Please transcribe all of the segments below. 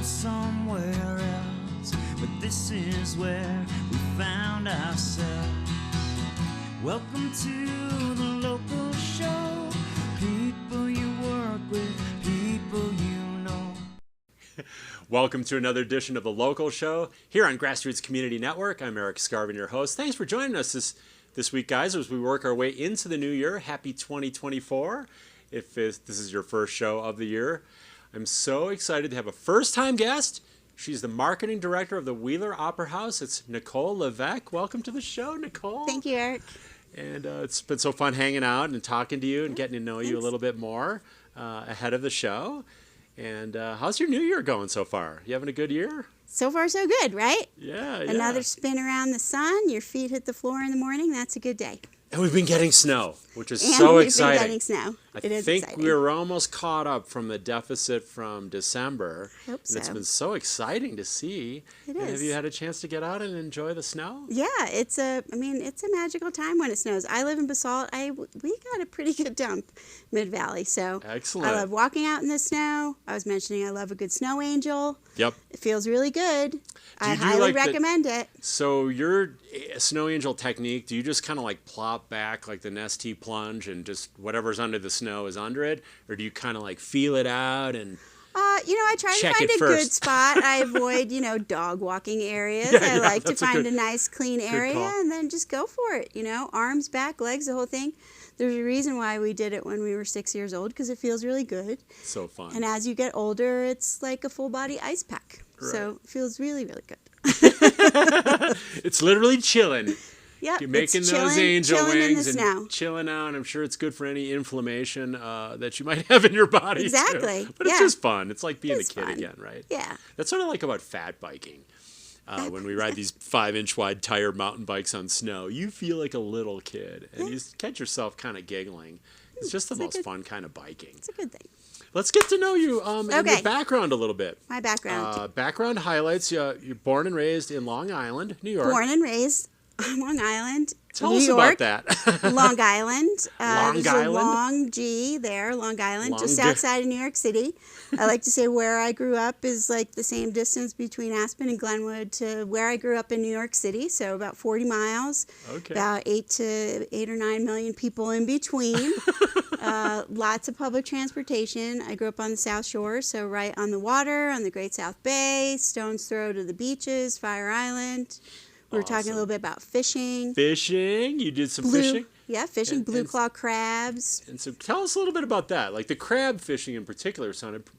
somewhere else, but this is where we found ourselves. Welcome to the local show. People you work with, people you know. Welcome to another edition of the Local Show here on GrassRoots Community Network. I'm Erik, Skarvan, your host. Thanks for joining us this week, guys, as we work our way into the new year. Happy 2024. If this is your first show of the year, I'm so excited to have a first-time guest. She's the marketing director of the Wheeler Opera House. It's Nicole Levesque. Welcome to the show, Nicole. Thank you, Erik. And it's been so fun hanging out and talking to you and getting to know you a little bit more ahead of the show. And how's your new year going so far? You having a good year? So far, so good, right? Yeah. Another spin around the sun. Your feet hit the floor in the morning. That's a good day. And we've been getting snow, which is And so we've exciting. been getting snow. It is think exciting. we're almost caught up from the deficit from December. I hope And it's so. been so exciting to see. It And is. have you had a chance to get out and enjoy the snow? Yeah, it's a magical time when it snows. I live in Basalt. We got a pretty good dump mid-valley, so Excellent. I love walking out in the snow. I was mentioning I love a good snow angel. Yep. It feels really good. I do highly like the- recommend it. So your snow angel technique, do you just kind of like plop back like the Nestea plunge and just whatever's under the snow is under it? Or do you kind of like feel it out and... I try to Check find it a good first. spot. I avoid, dog walking areas. Yeah, I yeah, like to that's a find good- a nice, clean area call. and then just go for it. Arms, back, legs, the whole thing. There's a reason why we did it when we were 6 years old because it feels really good. So fun. And as you get older, it's like a full body ice pack. Right. So it feels really, really good. It's literally chilling. Yep, You're making it's those chilling- angel chilling in the wings snow. and chilling out. I'm sure it's good for any inflammation that you might have in your body. Exactly, Too. But it's yeah. just fun. It's like being It's a kid fun. again, right? Yeah. That's sort of like about fat biking. When we ride these 5-inch wide tire mountain bikes on snow, you feel like a little kid, and you catch yourself kind of giggling. It's just the It's a most good- fun kind of biking. It's a good thing. Let's get to know you and your Okay. background a little bit. My background. Background highlights, you're born and raised in Long Island, New York. Born and raised on Long Island, Tell New us York. about that. Long Island. Long there's Island? a long G there, Long Island, Long just G. outside of New York City. I like to say where I grew up is like the same distance between Aspen and Glenwood to where I grew up in New York City, so about 40 miles. Okay. About 8 or 9 million people in between. Lots of public transportation. I grew up on the South Shore, so right on the water, on the Great South Bay, stone's throw to the beaches, Fire Island. We were talking a little bit about fishing. Fishing? You did some fishing? Yeah, fishing, And- blue and- claw crabs. And so tell us a little bit about that. Like the crab fishing in particular sounded pretty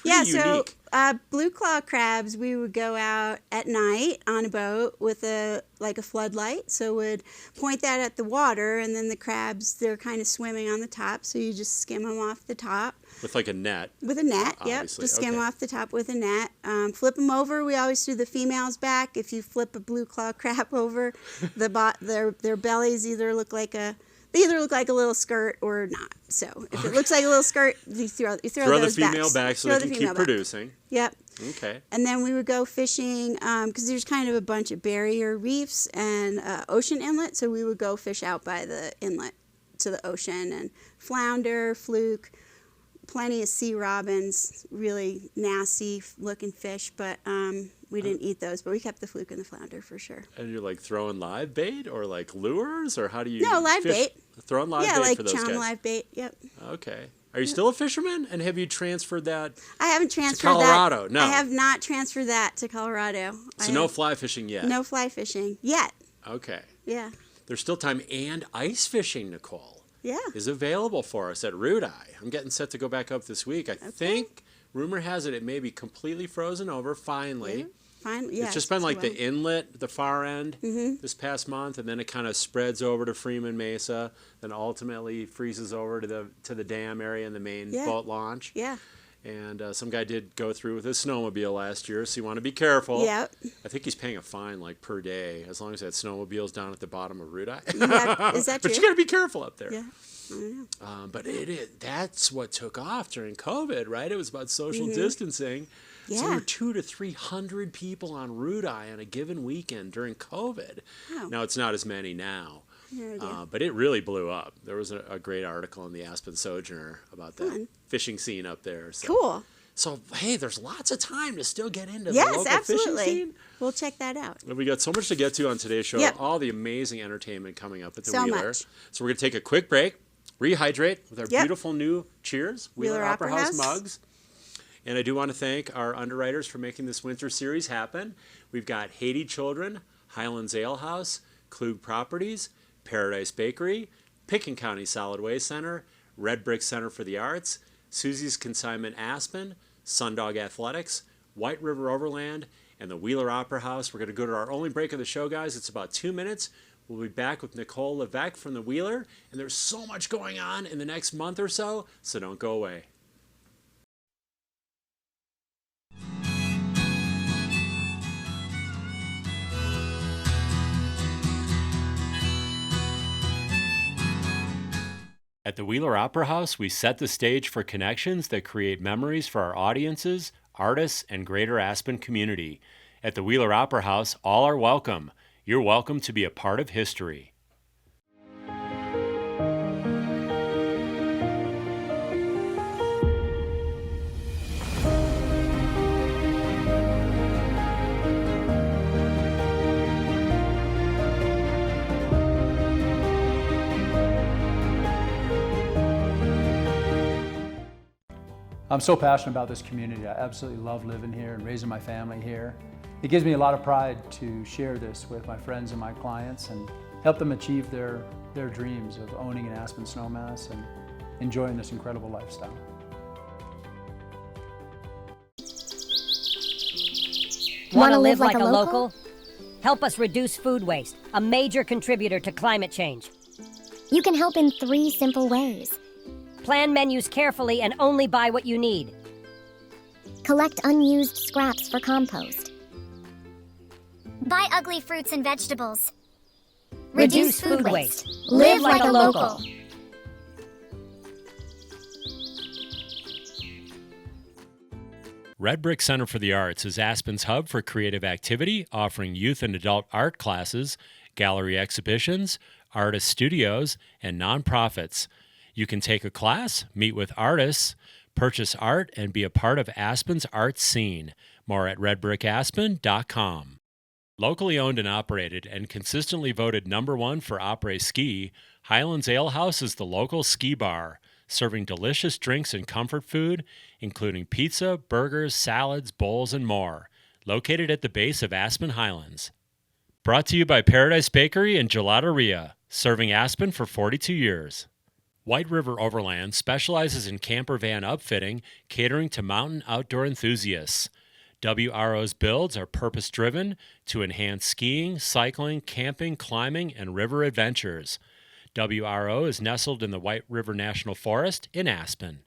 Yeah, unique. so blue claw crabs, we would go out at night on a boat with a floodlight. So would point that at the water, and then the crabs, they're kind of swimming on the top. So you just skim them off the top. With like a net. With a net, yep. Obviously, Just skim okay. off the top with a net. Flip them over. We always do the females back. If you flip a blue claw crab over, their bellies either look like a little skirt or not. So if it looks like a little skirt, you throw Throw the those female back so Throw they the can female keep back. producing. Yep. Okay. And then we would go fishing because there's kind of a bunch of barrier reefs and ocean inlet. So we would go fish out by the inlet to the ocean and flounder, fluke, plenty of sea robins, really nasty looking fish, but we didn't eat those, but we kept the fluke and the flounder for sure. And you're like throwing live bait or like lures, or how do you No, live fish? bait. Throwing live Yeah, bait like for those chum guys. live bait. Yep. Okay. Are you still a fisherman? And have you transferred that? I haven't transferred Colorado, that. no. I have not transferred that to Colorado. So no fly fishing yet? No fly fishing yet. Okay. Yeah. There's still time. And ice fishing, Nicole, Yeah. is available for us at Root Eye. I'm getting set to go back up this week. I think, rumor has it may be completely frozen over finally. Yeah. Fine. Yeah. It's just been like the inlet, the far end, this past month, and then it kind of spreads over to Freeman Mesa, then ultimately freezes over to the dam area and the main boat launch. Yeah. And some guy did go through with his snowmobile last year, so you want to be careful. Yep. I think he's paying a fine like per day, as long as that snowmobile's down at the bottom of Root Eye. Is that But true? you got to be careful up there. Yeah. I don't know. But that's what took off during COVID, right? It was about social distancing. So there Yeah. were 200 to 300 people on Root Eye on a given weekend during COVID. Wow. Now it's not as many now. No idea. But it really blew up. There was a great article in the Aspen Sojourner about that Fun. fishing scene up there. So, Cool. So, hey, there's lots of time to still get into the Yes, local absolutely. fishing scene. We'll check that out. And we got so much to get to on today's show. Yep. All the amazing entertainment coming up at the So Wheeler. much. So we're going to take a quick break, rehydrate with our Yep. beautiful new Cheers Wheeler Opera House mugs. And I do want to thank our underwriters for making this winter series happen. We've got Haiti Children, Highlands Ale House, Klug Properties, Paradise Bakery, Picken County Solid Waste Center, Red Brick Center for the Arts, Susie's Consignment Aspen, Sundog Athletics, White River Overland, and the Wheeler Opera House. We're going to go to our only break of the show, guys. It's about 2 minutes. We'll be back with Nicole Levesque from the Wheeler, and there's so much going on in the next month or so don't go away. At the Wheeler Opera House, we set the stage for connections that create memories for our audiences, artists, and greater Aspen community. At the Wheeler Opera House, all are welcome. You're welcome to be a part of history. I'm so passionate about this community. I absolutely love living here and raising my family here. It gives me a lot of pride to share this with my friends and my clients and help them achieve their dreams of owning an Aspen snowmass and enjoying this incredible lifestyle. Want to live like a local? Help us reduce food waste, a major contributor to climate change. You can help in 3 simple ways. Plan menus carefully and only buy what you need. Collect unused scraps for compost. Buy ugly fruits and vegetables. Reduce food waste. Live like a local. Red Brick Center for the Arts is Aspen's hub for creative activity, offering youth and adult art classes, gallery exhibitions, artist studios, and nonprofits. You can take a class, meet with artists, purchase art, and be a part of Aspen's art scene. More at redbrickaspen.com. Locally owned and operated and consistently voted #1 for après-ski, Highlands Ale House is the local ski bar, serving delicious drinks and comfort food, including pizza, burgers, salads, bowls, and more. Located at the base of Aspen Highlands. Brought to you by Paradise Bakery and Gelateria, serving Aspen for 42 years. White River Overland specializes in camper van upfitting, catering to mountain outdoor enthusiasts. WRO's builds are purpose-driven to enhance skiing, cycling, camping, climbing, and river adventures. WRO is nestled in the White River National Forest in Aspen.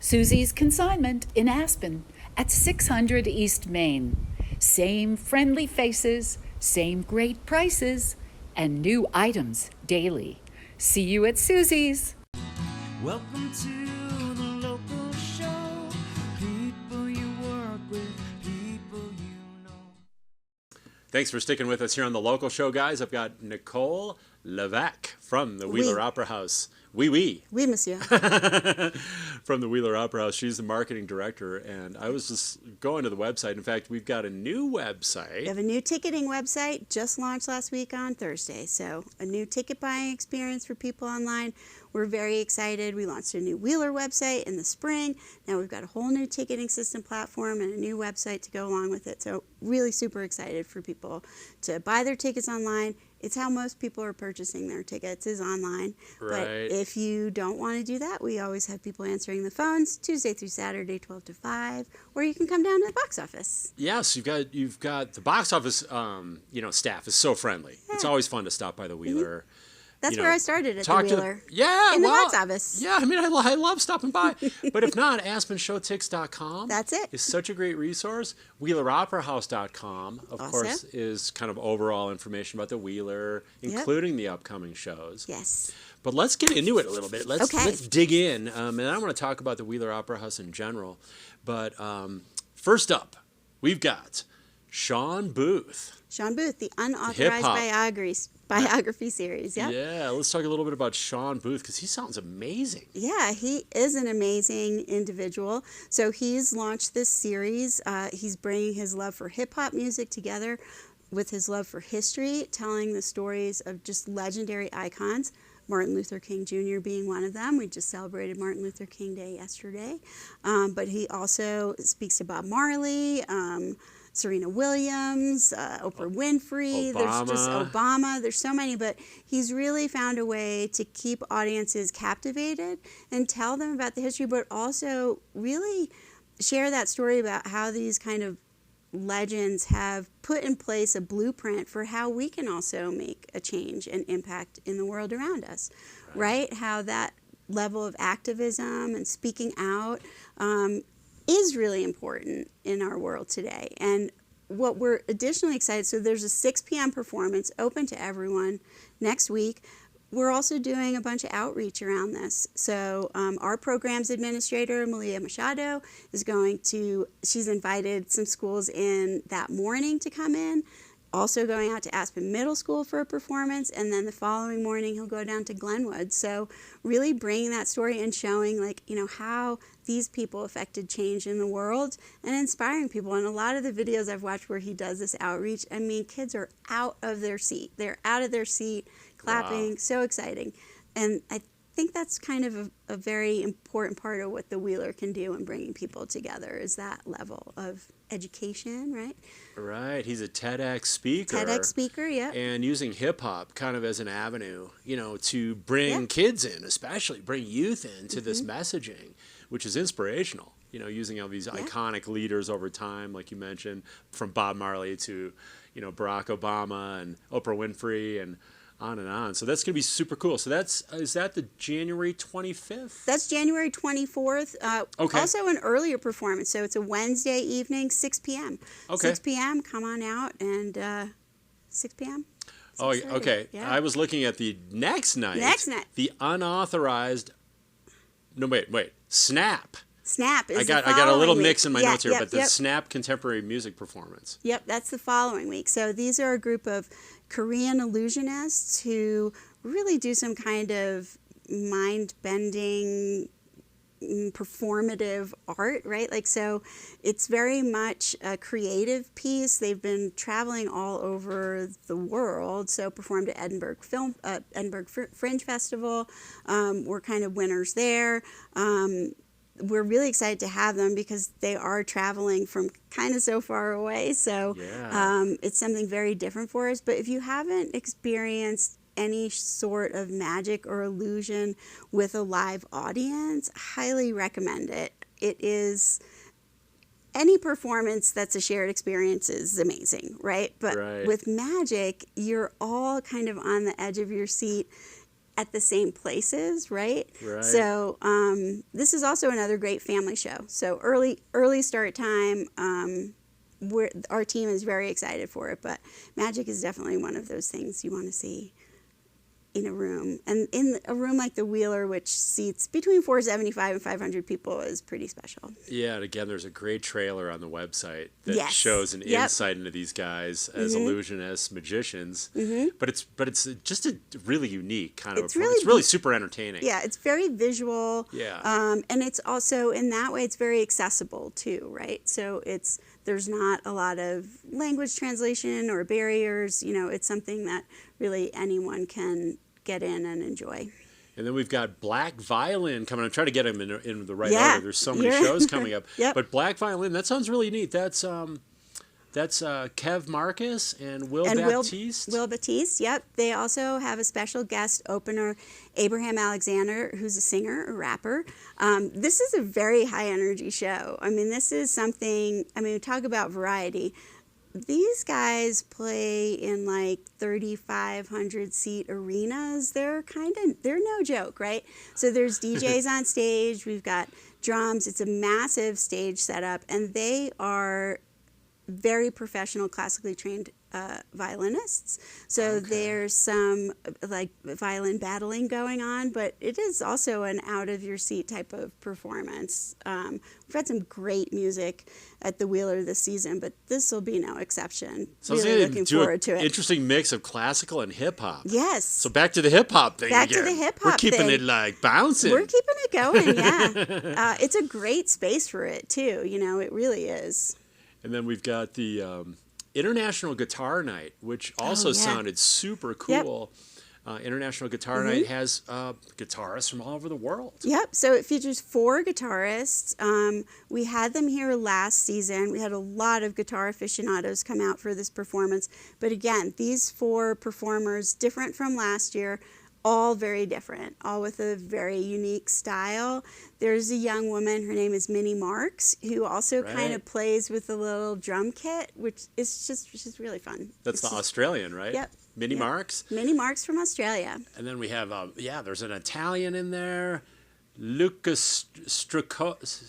Susie's Consignment in Aspen at 600 East Main. Same friendly faces, same great prices, and new items daily. See you at Susie's. Welcome to the local show. People you work with, people you know. Thanks for sticking with us here on the local show, guys. I've got Nicole Levesque from the Wheeler Opera House. Oui, monsieur. from the Wheeler Opera House. She's the marketing director, and I was just going to the website. In fact, we've got a new website. We have a new ticketing website, just launched last week on Thursday. So a new ticket buying experience for people online. We're very excited. We launched a new Wheeler website in the spring. Now we've got a whole new ticketing system platform and a new website to go along with it. So really super excited for people to buy their tickets online. It's how most people are purchasing their tickets, is online. Right. But if you don't want to do that, we always have people answering the phones Tuesday through Saturday, 12 to 5, or you can come down to the box office. Yes, you've got the box office. Staff is so friendly. Yeah. It's always fun to stop by the Wheeler. That's where I started at the talk to Wheeler. Yeah, in the well, box office. Yeah, I mean, I love stopping by. But if not, AspenShowTix.com. That's it. Is such a great resource. WheelerOperaHouse.com, of Also. course, is kind of overall information about the Wheeler, including the upcoming shows. Yes. But let's get into it a little bit. Let's Okay. dig in. And I want to talk about the Wheeler Opera House in general. But first up, we've got Sean Booth. Sean Booth, the unauthorized Hip-hop. biography series. Yep. Yeah, let's talk a little bit about Sean Booth because he sounds amazing. Yeah, he is an amazing individual. So he's launched this series. He's bringing his love for hip-hop music together with his love for history, telling the stories of just legendary icons, Martin Luther King Jr. being one of them. We just celebrated Martin Luther King Day yesterday. But he also speaks to Bob Marley, Serena Williams, Oprah Winfrey, there's just Obama, there's so many, but he's really found a way to keep audiences captivated and tell them about the history, but also really share that story about how these kind of legends have put in place a blueprint for how we can also make a change and impact in the world around us, right? How that level of activism and speaking out is really important in our world today. And what we're additionally excited, so there's a 6 p.m. performance open to everyone next week. We're also doing a bunch of outreach around this. So our programs administrator, Malia Machado, she's invited some schools in that morning to come in. Also going out to Aspen Middle School for a performance, and then the following morning he'll go down to Glenwood. So really bringing that story and showing how these people affected change in the world and inspiring people. And a lot of the videos I've watched where he does this outreach, I mean, kids are out of their seat. They're out of their seat, clapping, wow. So exciting. And I think that's kind of a very important part of what the Wheeler can do in bringing people together is that level of education, right? Right. He's a TEDx speaker. TEDx speaker, yeah. And using hip-hop kind of as an avenue, to bring kids in, especially bring youth into this messaging, which is inspirational, using all these iconic leaders over time, like you mentioned, from Bob Marley to, Barack Obama and Oprah Winfrey and on and on. So that's going to be super cool. So is that the January 25th? That's January 24th. Okay. Also an earlier performance. So it's a Wednesday evening, 6 p.m. Okay. 6 p.m., come on out, and 6 p.m. Oh, okay. Yeah. I was looking at the next night. The unauthorized, Snap. Snap is I got a little mix in my notes here, but the Snap Contemporary Music Performance. Yep, that's the following week. So these are a group of Korean illusionists who really do some kind of mind-bending performative art, right? So it's very much a creative piece. They've been traveling all over the world, so performed at Edinburgh Fringe Festival. We're kind of winners there. We're really excited to have them because they are traveling from kind of so far away. So it's something very different for us. But if you haven't experienced any sort of magic or illusion with a live audience, highly recommend it. It is any performance that's a shared experience is amazing, right? But with magic, you're all kind of on the edge of your seat at the same places, right? So this is also another great family show. So early start time. Our team is very excited for it, but magic is definitely one of those things you want to see in a room. And in a room like the Wheeler, which seats between 475 and 500 people, is pretty special. Yeah, and again, there's a great trailer on the website that shows an insight into these guys as illusionists, magicians. But it's just a really unique kind of approach. It's really super entertaining. Yeah, it's very visual. Yeah. And it's also, in that way, it's very accessible too, right? So there's not a lot of language translation or barriers. It's something that really anyone can get in and enjoy. And then we've got Black Violin coming. I'm trying to get them in the right order. There's so many shows coming up. But Black Violin, that sounds really neat. That's Kev Marcus and Will Baptiste. Will Baptiste, yep. They also have a special guest opener, Abraham Alexander, who's a singer, a rapper. This is a very high energy show. this is something, talk about variety. These guys play in 3,500 seat arenas. They're no joke, right? So there's DJs on stage. We've got drums. It's a massive stage setup, and they are very professional, classically trained violinists. So there's some like violin battling going on, but it is also an out of your seat type of performance. We've had some great music at the Wheeler this season, but this will be no exception. So really looking forward to it. Interesting mix of classical and hip hop. Yes. So back to the hip hop thing Back again. to the hip We're hop keeping thing. it like bouncing. We're keeping it going, yeah. It's a great space for it too. You know, it really is. And then we've got the International Guitar Night, which also sounded super cool. International Guitar Night has guitarists from all over the world. Yep. So it features 4 guitarists. We had them here last season. We had a lot of guitar aficionados come out for this performance. But again, these 4 performers, different from last year, all very different, all with a very unique style. There's a young woman, her name is Minnie Marks, who also kind of plays with a little drum kit, which is just really fun. That's the Australian, right? Yep. Minnie Marks. Minnie Marks from Australia. And then we have, there's an Italian in there. Lucas Strigagoli?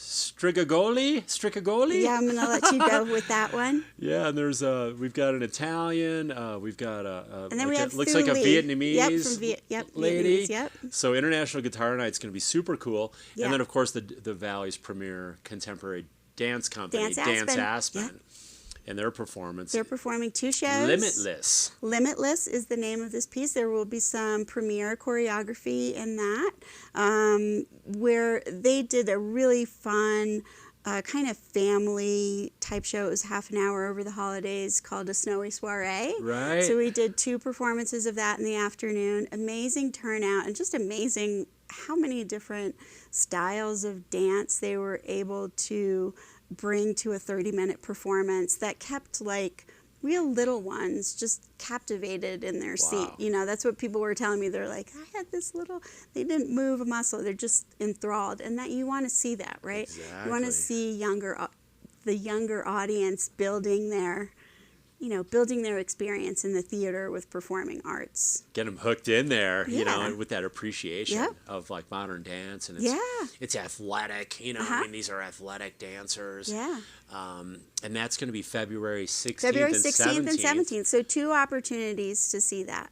Yeah, I'm going to let you go with that one. Yeah, and there's we've got an Italian, we've got and then we have looks like a Vietnamese lady. Vietnamese, yep. So International Guitar Night's going to be super cool. Yeah. And then of course the Valley's premier contemporary dance company, Dance Aspen. Yep. And their performance. They're performing 2 shows. Limitless. Limitless is the name of this piece. There will be some premiere choreography in that, where they did a really fun kind of family type show. It was half an hour over the holidays called A Snowy Soiree. Right. So we did 2 performances of that in the afternoon. Amazing turnout and just amazing how many different styles of dance they were able to bring to a 30-minute performance that kept like real little ones just captivated in their seat. You know, that's what people were telling me. They're like, I had this little, they didn't move a muscle. They're just enthralled. And that you want to see that, right? Exactly. You want to see the younger audience building their experience in the theater with performing arts. Get them hooked in there, you Yeah. know, with that appreciation Yep. of like modern dance, and it's athletic, you know. I mean, these are athletic dancers. Yeah. And that's going to be February 16th, February and 16th and 17th. So 2 opportunities to see that.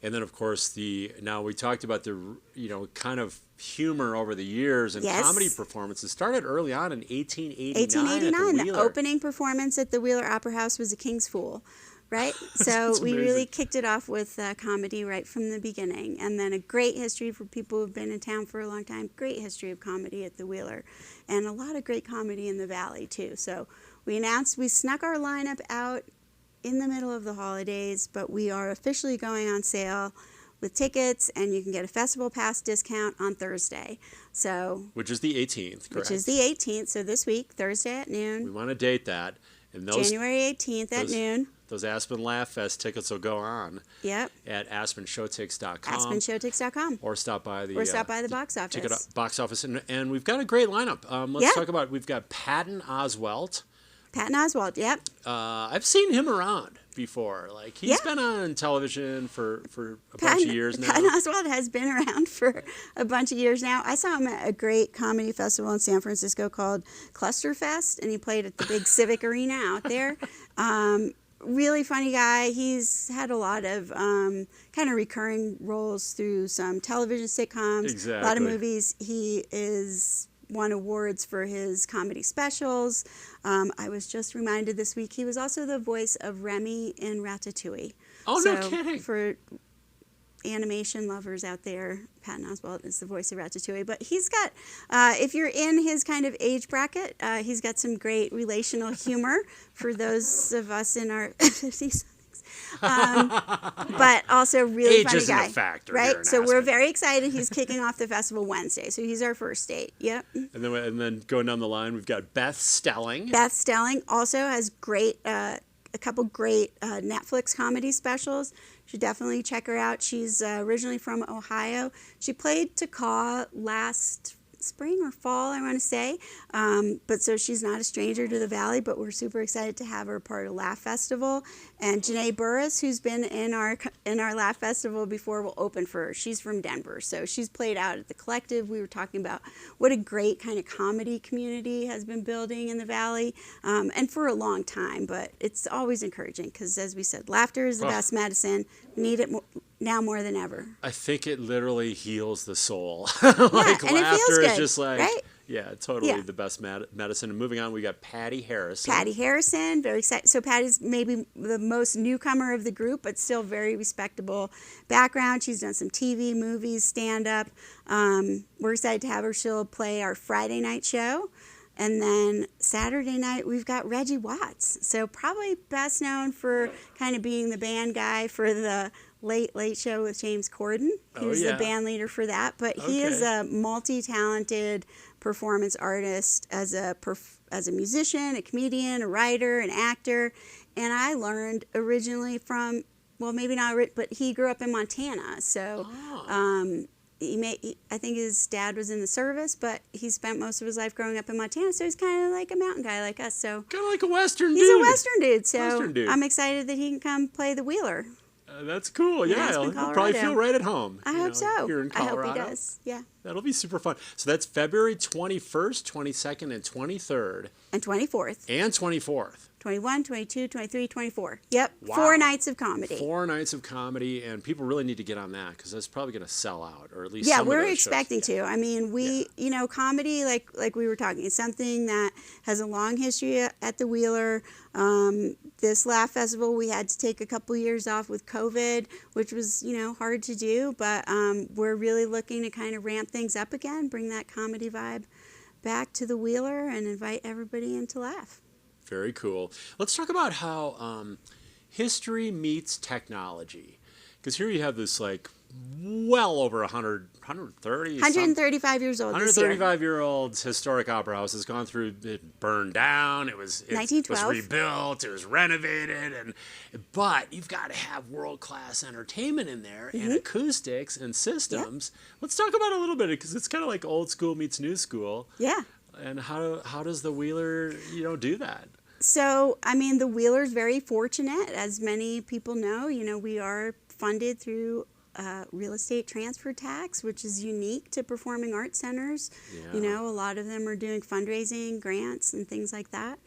And then, of course, now we talked about the, kind of humor over the years and comedy performances. Started early on in 1889. The opening performance at the Wheeler Opera House was A King's Fool, right? So we really kicked it off with comedy right from the beginning. And then a great history for people who've been in town for a long time. Great history of comedy at the Wheeler. And a lot of great comedy in the Valley, too. So we snuck our lineup out in the middle of the holidays, but we are officially going on sale with tickets, and you can get a festival pass discount on Thursday. So, which is the 18th, correct? Which is the 18th, so this week, Thursday at noon. We want to date that. And January 18th at noon. Those Aspen Laugh Fest tickets will go on. Yep. At AspenShowTix.com. AspenShowTix.com. Or stop by the box office. Check it out, box office, and we've got a great lineup. Let's talk about. We've got Patton Oswalt. Patton Oswalt, yep. I've seen him around before. Like he's been on television for a bunch of years now. Patton Oswalt has been around for a bunch of years now. I saw him at a great comedy festival in San Francisco called Cluster Fest, and he played at the big Civic Arena out there. Really funny guy. He's had a lot of kind of recurring roles through some television sitcoms, a lot of movies. He won awards for his comedy specials. I was just reminded this week he was also the voice of Remy in Ratatouille. Oh, no kidding. For animation lovers out there, Patton Oswalt is the voice of Ratatouille. But he's got, if you're in his kind of age bracket, he's got some great relational humor for those of us in our 50s. But also really age funny isn't guy, a factor right? here in So we're Aspen. very excited. He's kicking off the festival Wednesday, so he's our first date. Yep. And then going down the line, we've got Beth Stelling. Beth Stelling also has a couple great Netflix comedy specials. You should definitely check her out. She's originally from Ohio. She played Taka last spring or fall, I want to say. But so she's not a stranger to the Valley, but we're super excited to have her part of Laugh Festival. And Janae Burris, who's been in our Laugh Festival before, will open for her. She's from Denver, so she's played out at the Collective. We were talking about what a great kind of comedy community has been building in the Valley, and for a long time. But it's always encouraging because, as we said, laughter is the best medicine. We need it now more than ever. I think it literally heals the soul. Yeah, like and it laughter feels good, is just like, right? yeah, totally the best medicine. And moving on, we got Patty Harrison. Patty Harrison, very excited. So Patty's maybe the most newcomer of the group, but still very respectable background. She's done some TV, movies, stand-up. We're excited to have her. She'll play our Friday night show. And then Saturday night, we've got Reggie Watts. So probably best known for kind of being the band guy for the Late Late Show with James Corden. He was the band leader for that. But he is a multi-talented performance artist as a musician, a comedian, a writer, an actor. And I learned originally from, well, maybe not, but he grew up in Montana. So I think his dad was in the service, but he spent most of his life growing up in Montana, so he's kind of like a mountain guy like us. So kind of like a Western dude. He's a Western dude, so Western dude. I'm excited that he can come play the Wheeler. That's cool. Yeah, he'll probably feel right at home. I hope so. Here in Colorado. I hope he does. Yeah. That'll be super fun. So that's February 21st, 22nd, and 23rd. And 24th. And 24th. 21, 22, 23, 24. Yep. Wow. 4 nights of comedy. 4 nights of comedy, and people really need to get on that because that's probably going to sell out, or at least yeah, some we're of those expecting shows. to. I mean, comedy, like we were talking, is something that has a long history at the Wheeler. This Laugh Festival, we had to take a couple years off with COVID, which was, hard to do, but we're really looking to kind of ramp things up again, bring that comedy vibe back to the Wheeler, and invite everybody in to laugh. Very cool. Let's talk about how history meets technology. Because here you have this well over 135 years old. 135-year-old historic opera house has gone through, it burned down, it was 1912. rebuilt, it was renovated, but you've got to have world-class entertainment in there and acoustics and systems. Yep. Let's talk about it a little bit because it's kind of like old school meets new school. Yeah. And how does the Wheeler, do that? So, I mean, the Wheeler's very fortunate. As many people know, we are funded through real estate transfer tax, which is unique to performing arts centers. Yeah. A lot of them are doing fundraising, grants, and things like that.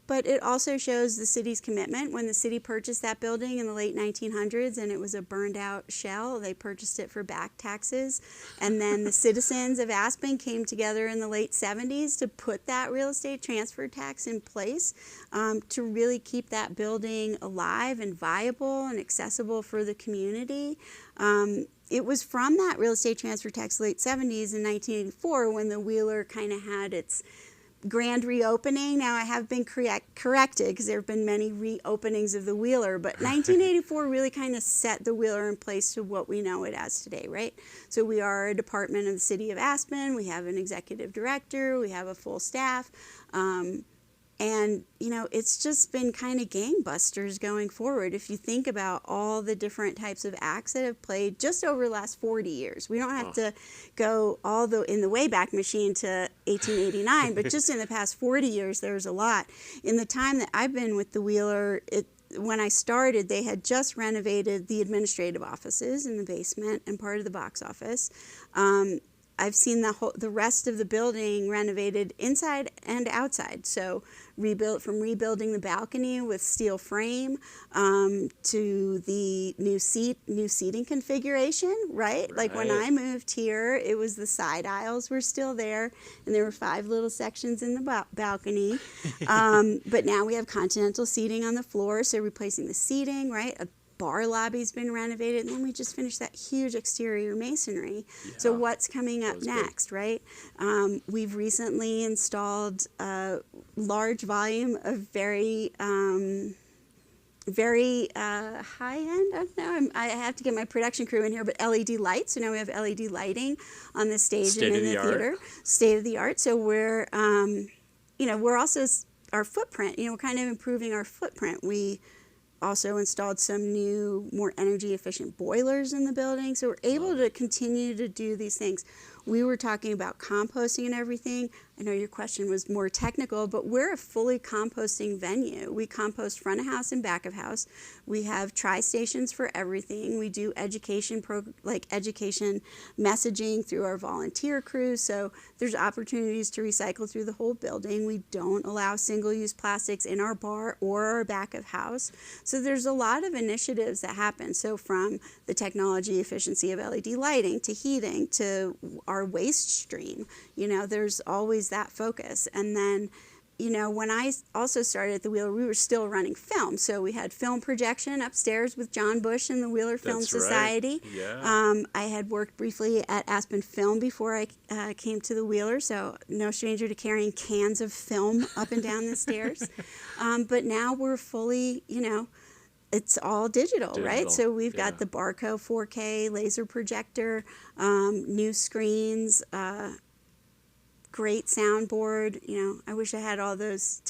But it also shows the city's commitment. When the city purchased that building in the late 1900s and it was a burned out shell, they purchased it for back taxes. And then the citizens of Aspen came together in the late 70s to put that real estate transfer tax in place to really keep that building alive and viable and accessible for the community. It was from that real estate transfer tax late 70s in 1984 when the Wheeler kind of had its grand reopening. Now I have been corrected because there have been many reopenings of the Wheeler, but 1984 really kind of set the Wheeler in place to what we know it as today, right? So we are a department of the City of Aspen. We have an executive director. We have a full staff. And, it's just been kind of gangbusters going forward. If you think about all the different types of acts that have played just over the last 40 years. We don't have to go in the Wayback Machine to 1889, but just in the past 40 years, there's a lot. In the time that I've been with the Wheeler, when I started, they had just renovated the administrative offices in the basement and part of the box office. I've seen the rest of the building renovated inside and outside. So rebuilding the balcony with steel frame to the new seating configuration, right? Like when I moved here, it was the side aisles were still there, and there were 5 little sections in the balcony. But now we have continental seating on the floor, so replacing the seating, right? A bar lobby's been renovated, and then we just finished that huge exterior masonry. Yeah. So what's coming up next, right? We've recently installed a large volume of very high-end, I don't know, I have to get my production crew in here, but LED lights. So now we have LED lighting on the stage and in the theater. State of the art. So we're, we're also, our footprint, we're kind of improving our footprint. We also installed some new, more energy efficient boilers in the building. So we're able to continue to do these things. we were talking about composting and everything. I know your question was more technical, but we're a fully composting venue. We compost front of house and back of house. We have tri-stations for everything. We do education messaging through our volunteer crews. So there's opportunities to recycle through the whole building. We don't allow single-use plastics in our bar or our back of house. So there's a lot of initiatives that happen. So from the technology efficiency of LED lighting to heating to our waste stream, you know, there's always that focus. And then, you know, when I also started at the Wheeler, we were still running film. So we had film projection upstairs with John Bush and the Wheeler Film Society. Right. Yeah. I had worked briefly at Aspen Film before I came to the Wheeler, so no stranger to carrying cans of film up and down the stairs. But now we're fully, you know, it's all digital, right? So we've got the Barco 4K laser projector, new screens, great soundboard. You know, I wish I had all those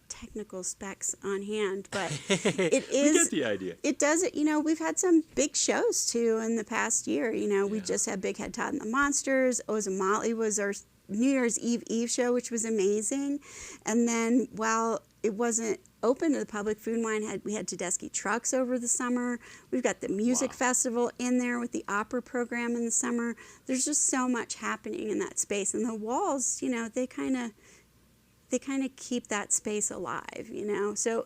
technical specs on hand, but it is. We get the idea. It does. You know, we've had some big shows too in the past year. You know, we just had Big Head Todd and the Monsters. Ozamali was our New Year's Eve show, which was amazing. And then while it wasn't open to the public, Food and Wine we had Tedeschi Trucks over the summer. We've got the music festival in there with the opera program in the summer. There's just so much happening in that space, and the walls, you know, they kind of keep that space alive, you know. So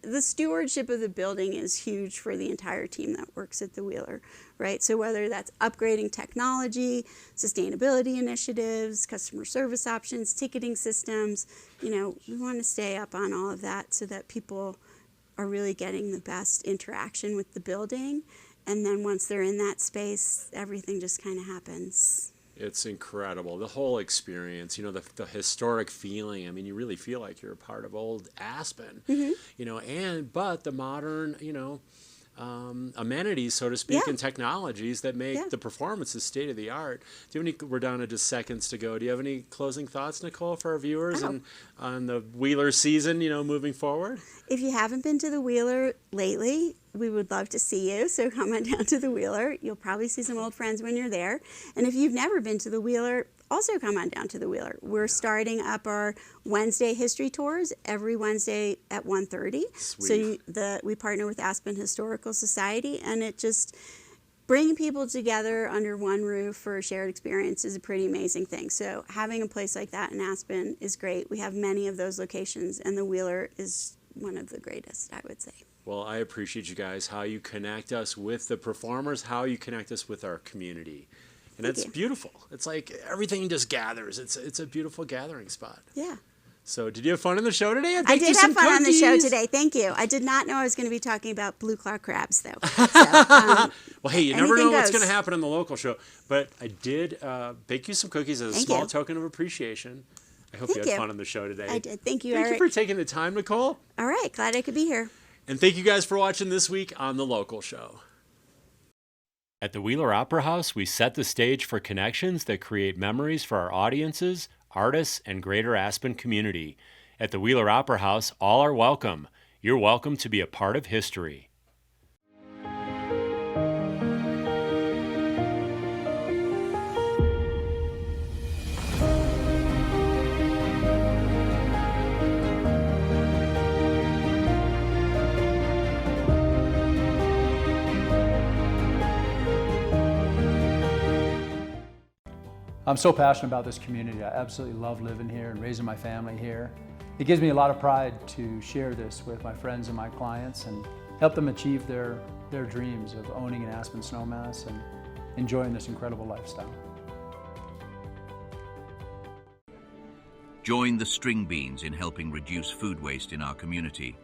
the stewardship of the building is huge for the entire team that works at the Wheeler, right? So whether that's upgrading technology, sustainability initiatives, customer service options, ticketing systems, you know, we want to stay up on all of that so that people are really getting the best interaction with the building. And then once they're in that space, everything just kind of happens. It's incredible. The whole experience, you know, the historic feeling. I mean, you really feel like you're a part of old Aspen, you know, but the modern, you know, amenities, so to speak, and technologies that make the performances state of the art. Do you have any, we're down to just seconds to go. Do you have any closing thoughts, Nicole, for our viewers and on the Wheeler season, you know, moving forward? If you haven't been to the Wheeler lately, we would love to see you, so come on down to the Wheeler. You'll probably see some old friends when you're there. And if you've never been to the Wheeler, also come on down to the Wheeler. We're starting up our Wednesday history tours every Wednesday at 1:30. Sweet. So we partner with Aspen Historical Society, and it just bringing people together under one roof for a shared experience is a pretty amazing thing. So having a place like that in Aspen is great. We have many of those locations, and the Wheeler is one of the greatest, I would say. Well, I appreciate you guys, how you connect us with the performers, how you connect us with our community. And it's beautiful. It's like everything just gathers. It's a beautiful gathering spot. Yeah. So did you have fun on the show today? I did have fun on the show today. Thank you. I did not know I was going to be talking about blue claw crabs, though. So, well, hey, you never know what's going to happen on the local show. But I did bake you some cookies as a small token of appreciation. I hope you had fun on the show today. I did. Thank you, Eric. Erik. Thank you for taking the time, Nicole. All right. Glad I could be here. And thank you guys for watching this week on The Local Show. At the Wheeler Opera House, we set the stage for connections that create memories for our audiences, artists, and greater Aspen community. At the Wheeler Opera House, all are welcome. You're welcome to be a part of history. I'm so passionate about this community. I absolutely love living here and raising my family here. It gives me a lot of pride to share this with my friends and my clients and help them achieve their dreams of owning an Aspen snowmass and enjoying this incredible lifestyle. Join the string beans in helping reduce food waste in our community.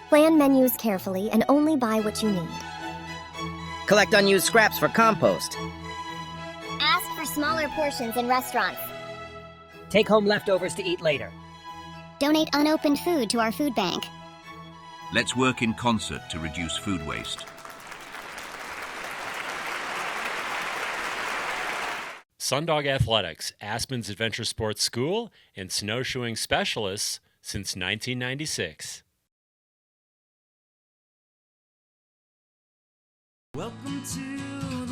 Plan menus carefully and only buy what you need. Collect unused scraps for compost. Ask for smaller portions in restaurants. Take home leftovers to eat later. Donate unopened food to our food bank. Let's work in concert to reduce food waste. Sundog Athletics, Aspen's adventure sports school and snowshoeing specialists since 1996. Welcome to